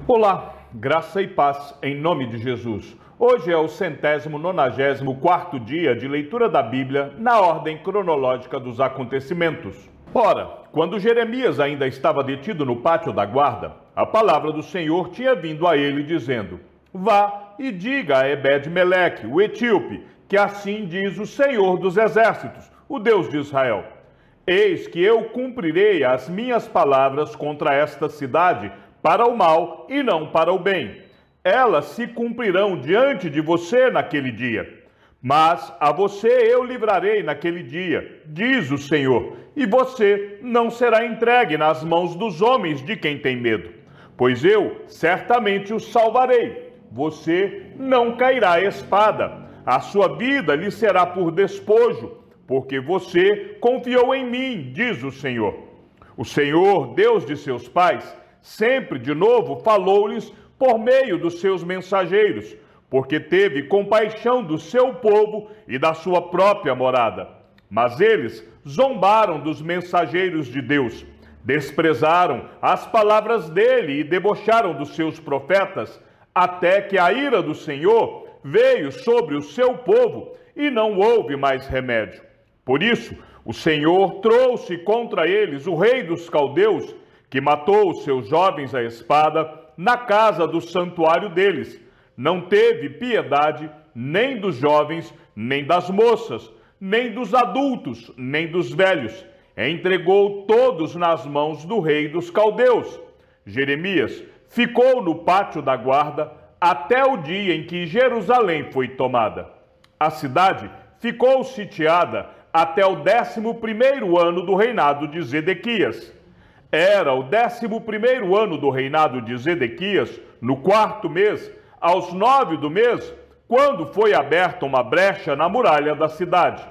Olá, graça e paz em nome de Jesus. Hoje é o 194º dia de leitura da Bíblia na ordem cronológica dos acontecimentos. Ora, quando Jeremias ainda estava detido no pátio da guarda, a palavra do Senhor tinha vindo a ele dizendo: Vá e diga a Ebed-Meleque, o etíope, que assim diz o Senhor dos exércitos, o Deus de Israel: Eis que eu cumprirei as minhas palavras contra esta cidade para o mal e não para o bem. Elas se cumprirão diante de você naquele dia. Mas a você eu livrarei naquele dia, diz o Senhor, e você não será entregue nas mãos dos homens de quem tem medo. Pois eu certamente o salvarei. Você não cairá à espada. A sua vida lhe será por despojo, porque você confiou em mim, diz o Senhor. O Senhor, Deus de seus pais, sempre de novo falou-lhes por meio dos seus mensageiros, porque teve compaixão do seu povo e da sua própria morada. Mas eles zombaram dos mensageiros de Deus, desprezaram as palavras dele e debocharam dos seus profetas, até que a ira do Senhor veio sobre o seu povo e não houve mais remédio. Por isso, o Senhor trouxe contra eles o rei dos caldeus, que matou os seus jovens à espada na casa do santuário deles. Não teve piedade nem dos jovens, nem das moças, nem dos adultos, nem dos velhos. Entregou todos nas mãos do rei dos caldeus. Jeremias ficou no pátio da guarda até o dia em que Jerusalém foi tomada. A cidade ficou sitiada até o 11º ano do reinado de Zedequias. Era o 11º ano do reinado de Zedequias, no 4º mês, aos 9 do mês, quando foi aberta uma brecha na muralha da cidade.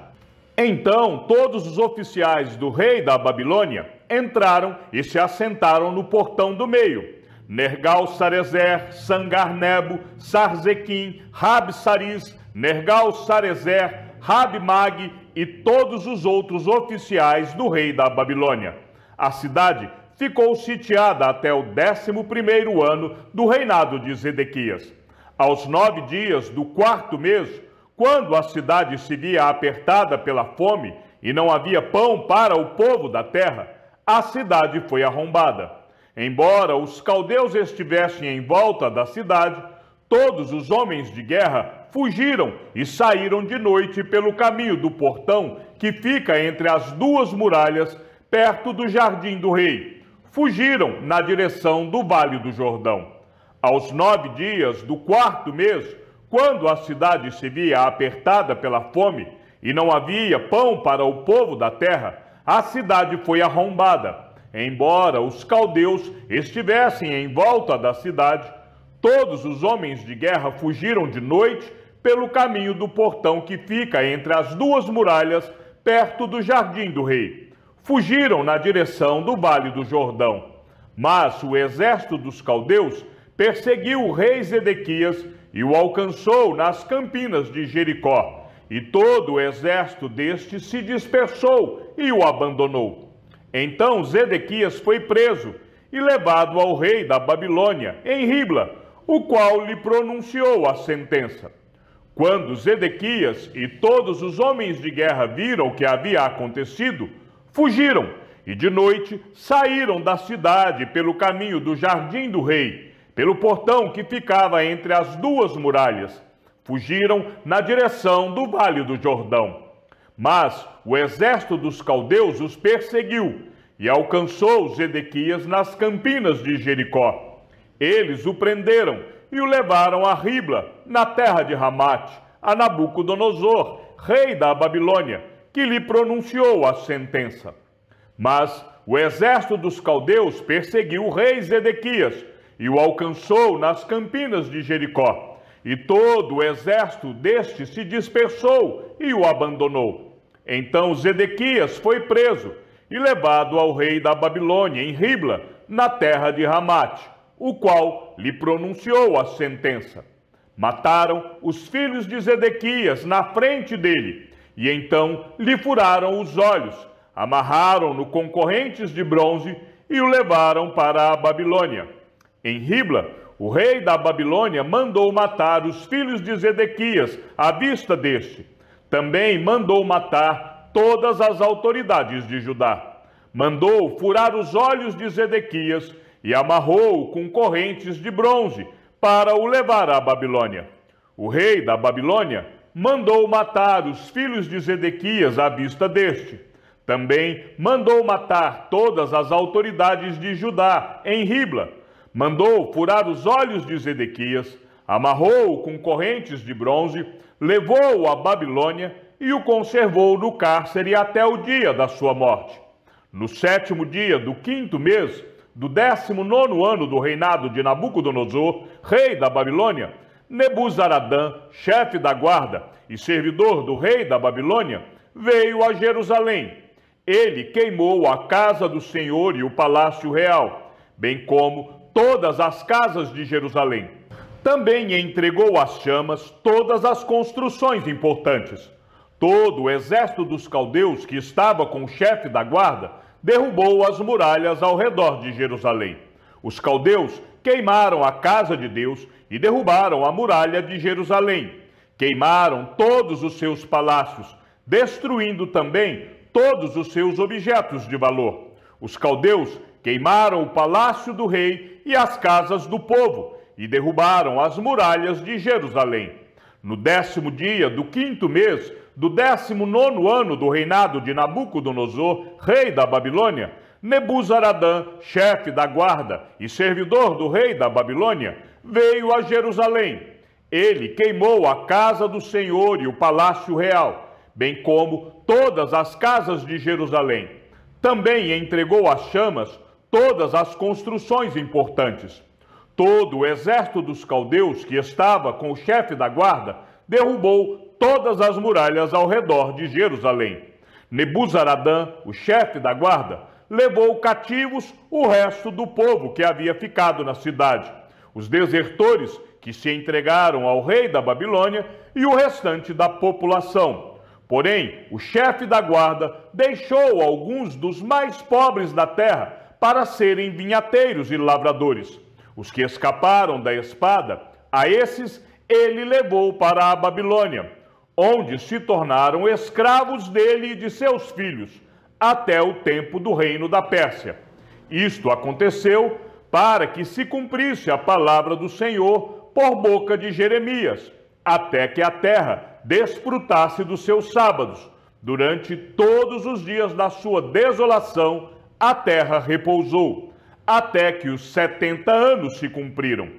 Então todos os oficiais do rei da Babilônia entraram e se assentaram no portão do meio. Nergal-Sarezer, Sangar-Nebo, Sarzequim, Rabi-Saris, Nergal-Sarezer, Rabi-Mag e todos os outros oficiais do rei da Babilônia. A cidade ficou sitiada até o 11º ano do reinado de Zedequias. Aos 9 dias do 4º mês, quando a cidade se via apertada pela fome e não havia pão para o povo da terra, a cidade foi arrombada. Embora os caldeus estivessem em volta da cidade, todos os homens de guerra fugiram e saíram de noite pelo caminho do portão que fica entre as duas muralhas, perto do jardim do rei. Fugiram na direção do Vale do Jordão. Aos 9 dias do 4º mês, quando a cidade se via apertada pela fome e não havia pão para o povo da terra, a cidade foi arrombada. Embora os caldeus estivessem em volta da cidade, todos os homens de guerra fugiram de noite pelo caminho do portão que fica entre as duas muralhas, perto do jardim do rei. Fugiram na direção do Vale do Jordão. Mas o exército dos caldeus perseguiu o rei Zedequias e o alcançou nas campinas de Jericó. E todo o exército deste se dispersou e o abandonou. Então Zedequias foi preso e levado ao rei da Babilônia, em Ribla, o qual lhe pronunciou a sentença. Quando Zedequias e todos os homens de guerra viram o que havia acontecido, fugiram e de noite saíram da cidade pelo caminho do jardim do rei, pelo portão que ficava entre as duas muralhas. Fugiram na direção do Vale do Jordão. Mas o exército dos caldeus os perseguiu e alcançou Zedequias nas campinas de Jericó. Eles o prenderam e o levaram a Ribla, na terra de Ramate, a Nabucodonosor, rei da Babilônia, que lhe pronunciou a sentença. Mas o exército dos caldeus perseguiu o rei Zedequias e o alcançou nas campinas de Jericó. E todo o exército deste se dispersou e o abandonou. Então Zedequias foi preso e levado ao rei da Babilônia em Ribla, na terra de Ramate, o qual lhe pronunciou a sentença. Mataram os filhos de Zedequias na frente dele, e então lhe furaram os olhos, amarraram-no com correntes de bronze e o levaram para a Babilônia. Em Ribla, o rei da Babilônia mandou matar os filhos de Zedequias à vista deste. Também mandou matar todas as autoridades de Judá. Mandou furar os olhos de Zedequias e amarrou-o com correntes de bronze para o levar à Babilônia. O rei da Babilônia mandou matar os filhos de Zedequias à vista deste. Também mandou matar todas as autoridades de Judá em Ribla. Mandou furar os olhos de Zedequias, amarrou-o com correntes de bronze, levou-o à Babilônia e o conservou no cárcere até o dia da sua morte. No 7º dia do 5º mês, do 19º ano do reinado de Nabucodonosor, rei da Babilônia, Nebuzaradã, chefe da guarda e servidor do rei da Babilônia, veio a Jerusalém. Ele queimou a casa do Senhor e o palácio real, bem como todas as casas de Jerusalém. Também entregou às chamas todas as construções importantes. Todo o exército dos caldeus que estava com o chefe da guarda derrubou as muralhas ao redor de Jerusalém. Os caldeus queimaram a casa de Deus e derrubaram a muralha de Jerusalém. Queimaram todos os seus palácios, destruindo também todos os seus objetos de valor. Os caldeus queimaram o palácio do rei e as casas do povo, e derrubaram as muralhas de Jerusalém. No 10º dia do 5º mês, do 19º ano do reinado de Nabucodonosor, rei da Babilônia, Nebuzaradã, chefe da guarda e servidor do rei da Babilônia, veio a Jerusalém. Ele queimou a casa do Senhor e o palácio real, bem como todas as casas de Jerusalém. Também entregou às chamas todas as construções importantes. Todo o exército dos caldeus que estava com o chefe da guarda derrubou todas as muralhas ao redor de Jerusalém. Nebuzaradã, o chefe da guarda, levou cativos o resto do povo que havia ficado na cidade, os desertores que se entregaram ao rei da Babilônia e o restante da população. Porém, o chefe da guarda deixou alguns dos mais pobres da terra para serem vinhateiros e lavradores. Os que escaparam da espada, a esses ele levou para a Babilônia, onde se tornaram escravos dele e de seus filhos, até o tempo do reino da Pérsia. Isto aconteceu para que se cumprisse a palavra do Senhor por boca de Jeremias, até que a terra desfrutasse dos seus sábados. Durante todos os dias da sua desolação, a terra repousou, até que os 70 anos se cumpriram.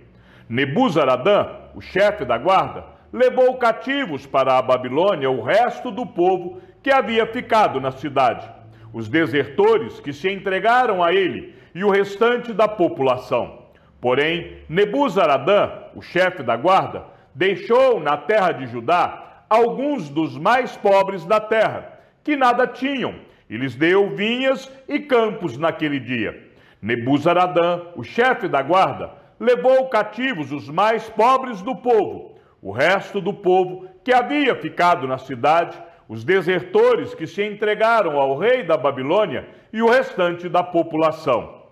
Nebuzaradã, o chefe da guarda, levou cativos para a Babilônia o resto do povo que havia ficado na cidade, os desertores que se entregaram a ele e o restante da população. Porém, Nebuzaradã, o chefe da guarda, deixou na terra de Judá alguns dos mais pobres da terra, que nada tinham, e lhes deu vinhas e campos naquele dia. Nebuzaradã, o chefe da guarda, levou cativos os mais pobres do povo, o resto do povo que havia ficado na cidade, os desertores que se entregaram ao rei da Babilônia e o restante da população.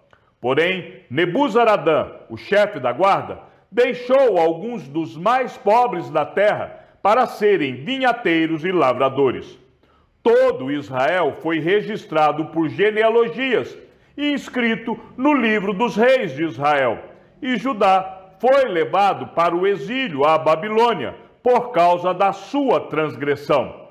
Porém, Nebuzaradã, o chefe da guarda, deixou alguns dos mais pobres da terra para serem vinhateiros e lavradores. Todo Israel foi registrado por genealogias e inscrito no livro dos reis de Israel. E Judá foi levado para o exílio à Babilônia por causa da sua transgressão.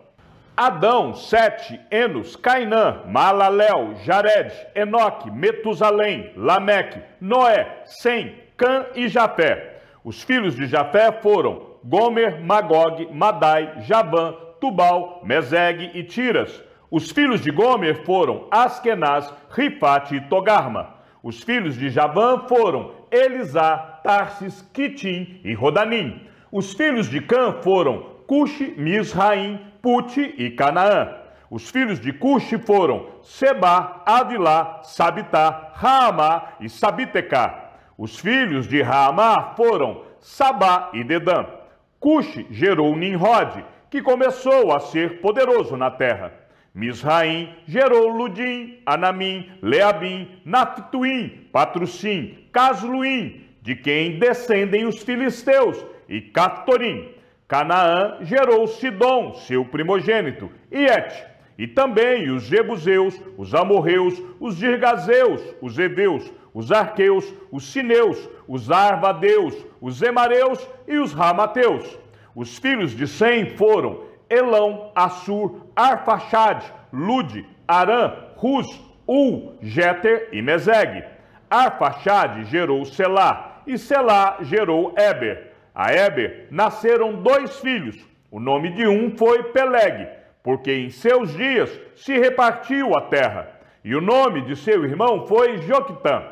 Adão, Sete, Enos, Cainã, Maalalel, Jared, Enoque, Metusalém, Lameque, Noé, Sem, Cã e Jafé. Os filhos de Jafé foram Gomer, Magog, Madai, Javã, Tubal, Mesegue e Tiras. Os filhos de Gomer foram Askenaz, Rifate e Togarma. Os filhos de Javã foram Elisá, Tarsis, Quitim e Rodanim. Os filhos de Cã foram Cuxi, Misraim, Puti e Canaã. Os filhos de Cuxi foram Seba, Avilá, Sabitá, Raamá e Sabitecá. Os filhos de Raamá foram Sabá e Dedã. Cuxi gerou Nimrod, que começou a ser poderoso na terra. Misraim gerou Ludim, Anamim, Leabim, Naphtuim, Patrussim, Casluim, de quem descendem os filisteus, e Caftorim. Canaã gerou Sidom, seu primogênito, e Et, e também os Jebuseus, os Amorreus, os Girgazeus, os Eveus, os Arqueus, os Sineus, os Arvadeus, os Emareus e os Ramateus. Os filhos de Sem foram Elão, Assur, Arfaxade, Lude, Arã, Rus, Jeter e Meseg. Arfaxade gerou Selá, e Selá gerou Eber. A Eber nasceram 2 filhos. O nome de um foi Peleg, porque em seus dias se repartiu a terra. E o nome de seu irmão foi Joquitã.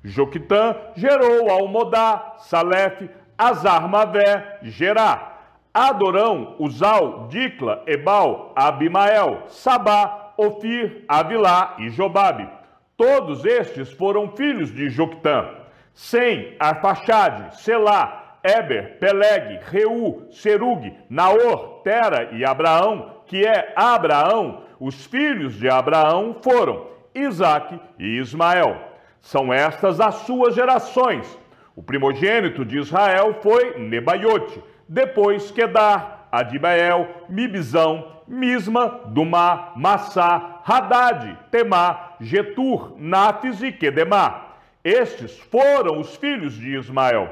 Joquitã gerou Almodá, Salef, Azarmavé, Gerá, Adorão, Uzal, Dicla, Ebal, Abimael, Sabá, Ofir, Avilá e Jobabe. Todos estes foram filhos de Joquitã. Sem, Arfaxade, Selá, Eber, Peleg, Reu, Serug, Naor, Tera e Abraão, que é Abraão. Os filhos de Abraão foram Isaque e Ismael. São estas as suas gerações. O primogênito de Israel foi Nebaiote, depois Quedar, Adibael, Mibzão, Misma, Dumá, Massá, Hadad, Temá, Getur, Náfis e Quedemá. Estes foram os filhos de Ismael.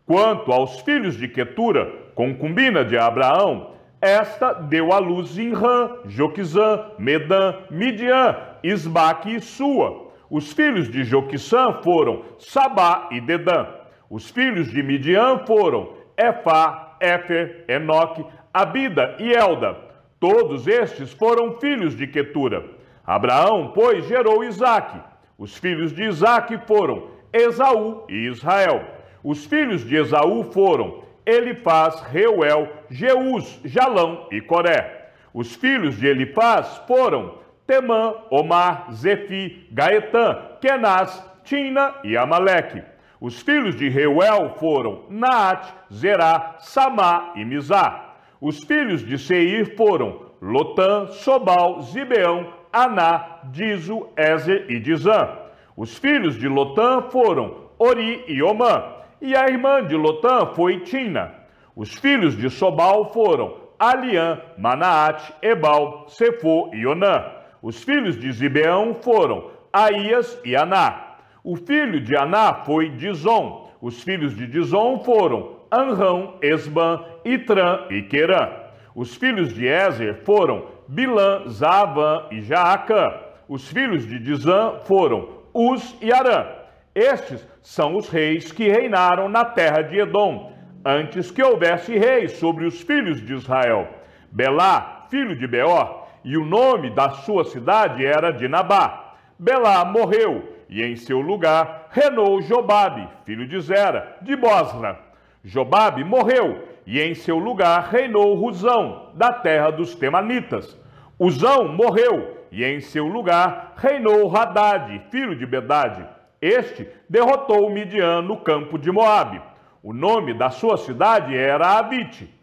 Quanto aos filhos de Quetura, concubina de Abraão, esta deu à luz Zinrã, Joquizã, Medã, Midian, Isbaque e Sua. Os filhos de Joquissã foram Sabá e Dedã. Os filhos de Midian foram Efá, Éfer, Enoque, Abida e Elda. Todos estes foram filhos de Quetura. Abraão, pois, gerou Isaque. Os filhos de Isaque foram Esaú e Israel. Os filhos de Esaú foram Elifaz, Reuel, Jeús, Jalão e Coré. Os filhos de Elifaz foram Temã, Omar, Zefi, Gaetã, Kenaz, Tina e Amaleque. Os filhos de Reuel foram Naate, Zerá, Samá e Mizá. Os filhos de Seir foram Lotã, Sobal, Zibeão, Aná, Dizo, Ezer e Dizã. Os filhos de Lotã foram Ori e Omã, e a irmã de Lotã foi Tina. Os filhos de Sobal foram Aliã, Manaate, Ebal, Sefo e Onã. Os filhos de Zibeão foram Aías e Aná. O filho de Aná foi Dizon. Os filhos de Dizon foram Anrão, Esban, Itrã e Querã. Os filhos de Ezer foram Bilã, Zaavã e Jaacã. Os filhos de Dizã foram Uz e Arã. Estes são os reis que reinaram na terra de Edom, antes que houvesse reis sobre os filhos de Israel. Belá, filho de Beor, e o nome da sua cidade era Dinabá. Belá morreu, e em seu lugar reinou Jobabe, filho de Zera, de Bosra. Jobabe morreu, e em seu lugar reinou Rusão, da terra dos Temanitas. Uzão morreu, e em seu lugar reinou Hadad, filho de Bedade. Este derrotou Midian no campo de Moabe. O nome da sua cidade era Avite.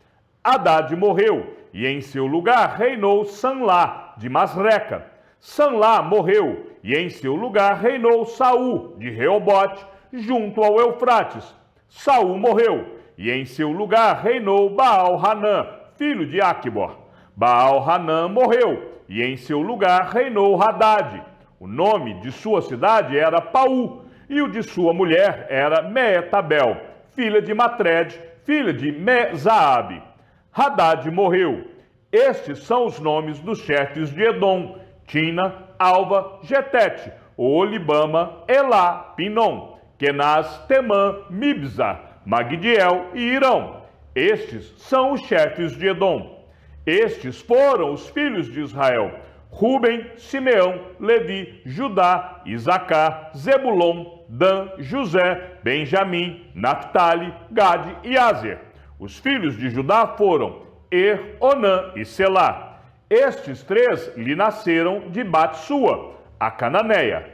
Hadad morreu, e em seu lugar reinou Sanlá, de Masreca. Sanlá morreu, e em seu lugar reinou Saul, de Reobote, junto ao Eufrates. Saul morreu, e em seu lugar reinou Baal-Hanã, filho de Aquibor. Baal-Hanã morreu, e em seu lugar reinou Hadad. O nome de sua cidade era Paú, e o de sua mulher era Meetabel, filha de Matred, filha de Mezaabe. Hadad morreu. Estes são os nomes dos chefes de Edom: Tina, Alva, Getete, Olibama, Elá, Pinom, Kenaz, Temã, Mibza, Magdiel e Irão. Estes são os chefes de Edom. Estes foram os filhos de Israel: Ruben, Simeão, Levi, Judá, Isacar, Zebulon, Dan, José, Benjamim, Naphtali, Gade e Aser. Os filhos de Judá foram Onã e Selá. Estes 3 lhe nasceram de Bat-sua, a cananeia.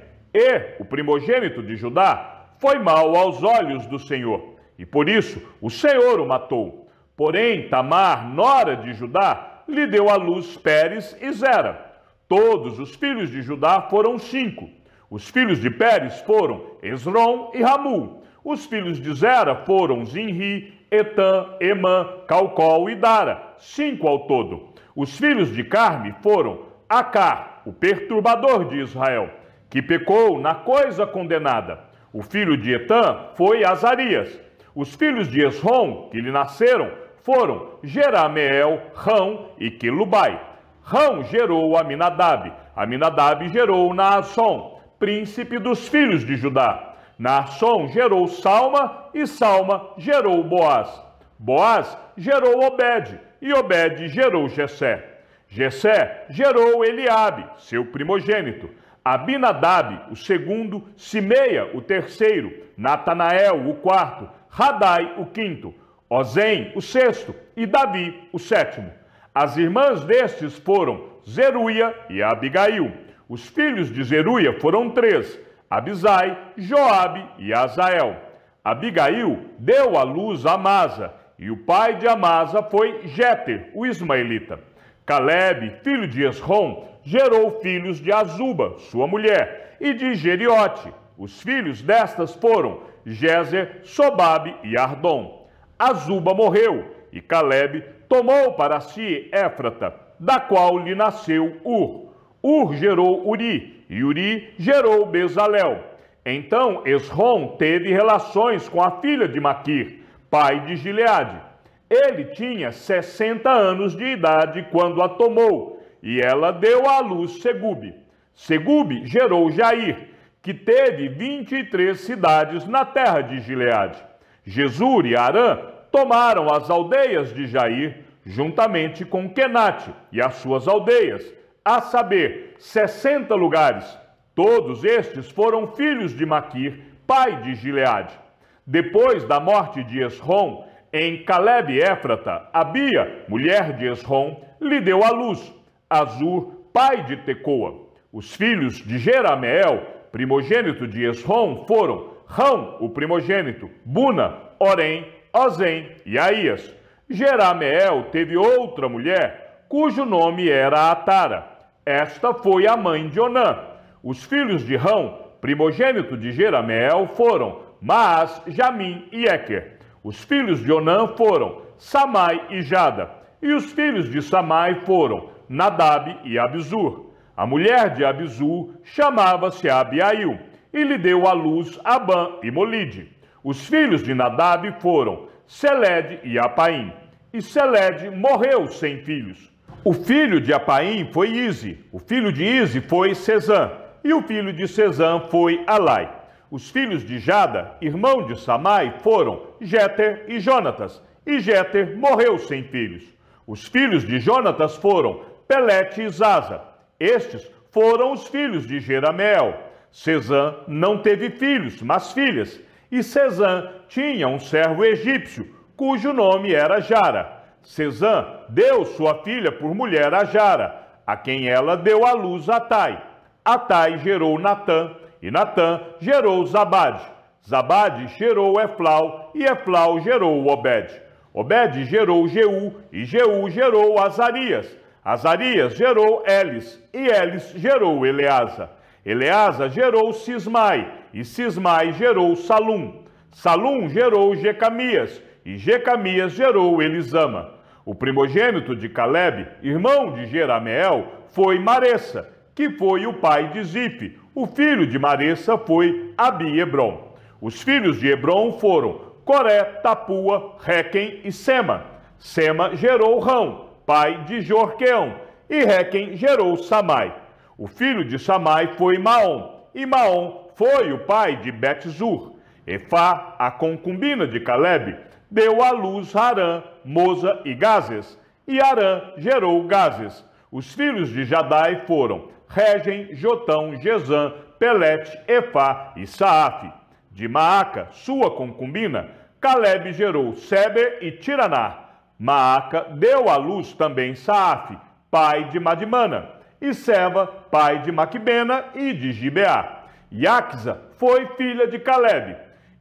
O primogênito de Judá, foi mau aos olhos do Senhor, e por isso o Senhor o matou. Porém, Tamar, nora de Judá, lhe deu à luz Pérez e Zera. Todos os filhos de Judá foram 5. Os filhos de Pérez foram Esrom e Ramul. Os filhos de Zera foram Zinri, Etã, Emã, Calcol e Dara, 5 ao todo. Os filhos de Carme foram Acar, o perturbador de Israel, que pecou na coisa condenada. O filho de Etã foi Azarias. Os filhos de Esrom, que lhe nasceram, foram Jerameel, Rão e Quelubai. Rão gerou Aminadab. Aminadab gerou Naasson, príncipe dos filhos de Judá. Naasson gerou Salma e Salma gerou Boaz. Boaz gerou Obed e Obed gerou Jessé. Jessé gerou Eliabe, seu primogênito. Abinadab, o segundo, Simeia, o terceiro, Natanael, o quarto, Radai, o quinto, Ozem, o sexto, e Davi, o sétimo. As irmãs destes foram Zeruia e Abigail. Os filhos de Zeruia foram 3, Abisai, Joabe e Azael. Abigail deu à luz Amasa, e o pai de Amasa foi Jéter, o ismaelita. Calebe, filho de Esrom, gerou filhos de Azuba, sua mulher, e de Geriote. Os filhos destas foram Jezer, Sobabe e Ardom. Azuba morreu, e Calebe tomou para si Éfrata, da qual lhe nasceu Ur. Ur gerou Uri, e Uri gerou Bezalel. Então Esrom teve relações com a filha de Maquir, pai de Gileade. Ele tinha 60 anos de idade quando a tomou, e ela deu à luz Segube. Segube gerou Jair, que teve 23 cidades na terra de Gileade. Jesur e Arã tomaram as aldeias de Jair, juntamente com Quenate e as suas aldeias, a saber, 60 lugares. Todos estes foram filhos de Maquir, pai de Gileade. Depois da morte de Esrom, em Calebe Éfrata, Abia, mulher de Esrom, lhe deu à luz Azur, pai de Tecoa. Os filhos de Jerameel, primogênito de Esrom, foram Rão, o primogênito, Buna, Orém, Ozem e Aías. Jerameel teve outra mulher, cujo nome era Atara. Esta foi a mãe de Onã. Os filhos de Rão, primogênito de Jerameel, foram Maas, Jamim e Eker. Os filhos de Onã foram Samai e Jada. E os filhos de Samai foram Nadab e Abizur. A mulher de Abizur chamava-se Abiail, e lhe deu à luz Abã e Molide. Os filhos de Nadab foram Seled e Apaim. E Seled morreu sem filhos. O filho de Apaim foi Ize. O filho de Ize foi Sezã. E o filho de Sezã foi Alai. Os filhos de Jada, irmão de Samai, foram Jéter e Jonatas. E Jéter morreu sem filhos. Os filhos de Jonatas foram Pelete e Zaza. Estes foram os filhos de Jerameel. Sezã não teve filhos, mas filhas. E Sezã tinha um servo egípcio, cujo nome era Jara. Sezã deu sua filha por mulher a Jara, a quem ela deu à luz Atai. Atai gerou Natã, e Natã gerou Zabade. Zabade gerou Eflau, e Eflau gerou Obed. Obed gerou Jeú, e Jeú gerou Azarias. Azarias gerou Elis, e Elis gerou Eleasa. Eleasa gerou Sismai, e Sismai gerou Salum. Salum gerou Jecamias, e Jecamias gerou Elisama. O primogênito de Calebe, irmão de Jerameel, foi Maressa, que foi o pai de Zife. O filho de Maressa foi Abi-Hebron. Os filhos de Hebron foram Coré, Tapua, Requem e Sema. Sema gerou Rão, pai de Jorqueão, e Requem gerou Samai. O filho de Samai foi Maom, e Maom foi o pai de Bet-Zur. Efá, a concubina de Calebe, deu à luz Harã, Moza e Gazes, e Harã gerou Gazes. Os filhos de Jadai foram Regem, Jotão, Jezã, Pelete, Efá e Saafe. De Maaca, sua concubina, Calebe gerou Seber e Tiraná. Maaca deu à luz também Saafe, pai de Madimana, e Seva, pai de Maquibena e de Gibeá. Iaxa foi filha de Calebe.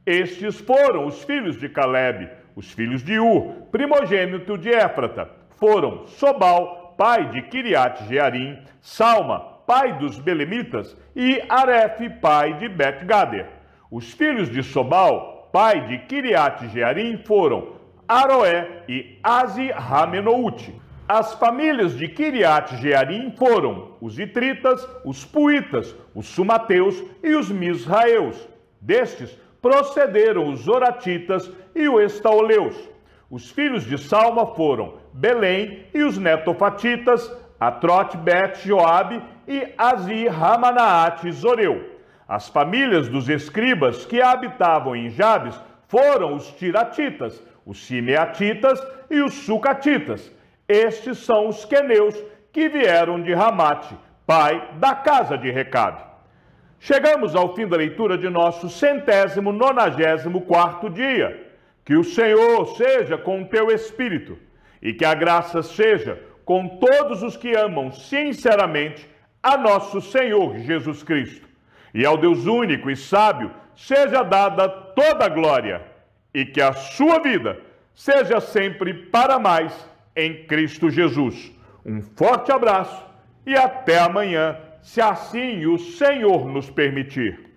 Estes foram os filhos de Calebe. Os filhos de Ur, primogênito de Éfrata, foram Sobal, pai de Kiriat Jearim, Salma, pai dos Belemitas, e Arefe, pai de Bet-Gader. Os filhos de Sobal, pai de Kiriat Jearim, foram Aroé e Azi-Ramenoute. As famílias de Kiriat Jearim foram os itritas, os puitas, os sumateus e os misraeus. Destes procederam os zoratitas e os estaoleus. Os filhos de Salma foram Belém e os netofatitas, Atrote, Bet, Joabe e Azir-Ramanaate Zoreu. As famílias dos escribas que habitavam em Jabes foram os tiratitas, os simeatitas e os sucatitas. Estes são os queneus que vieram de Ramate, pai da casa de Recabe. Chegamos ao fim da leitura de nosso 194º dia. Que o Senhor seja com o teu espírito e que a graça seja com todos os que amam sinceramente a nosso Senhor Jesus Cristo. E ao Deus único e sábio seja dada toda a glória e que a sua vida seja sempre para mais em Cristo Jesus. Um forte abraço e até amanhã, se assim o Senhor nos permitir.